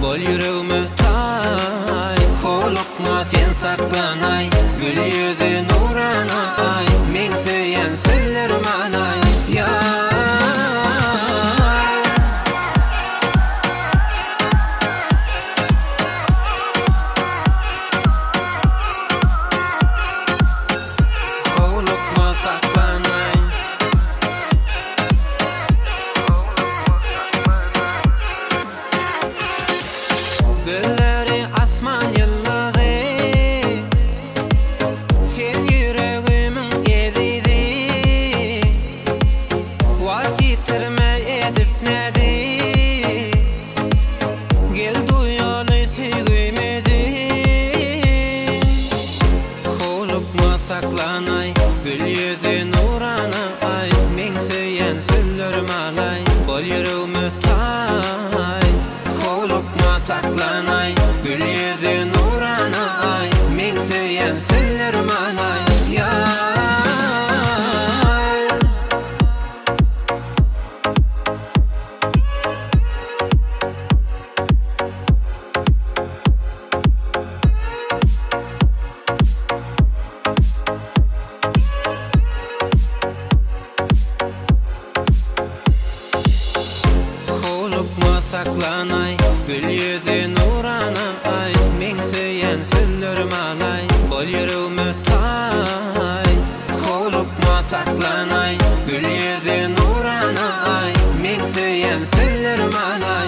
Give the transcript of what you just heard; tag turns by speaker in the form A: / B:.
A: bol yüreğimi tay. Korkma sen saklanay, gül yüzü nurana ay. Men söyleyen sözlerim anay ya. Gülleri asman yılladı, sen yüreğimin gezidi. Vakittirme edip nedi, gel duyalı sevgimizi. Korkma saklanay, gül yüzü nurana ay. Men söyleyen sözlerim alay, bol yüreğimi tay. Korkma saklanay, gül yüzü nurana ay. Men söyleyen sözlerim alay ya. Korkma saklanay, gül yüzü nurana ay. Men söyleyen sözlerim alay, bol yüreğimi tay. Korkma saklanay, gül yüzü nurana ay. Men söyleyen sözlerim alay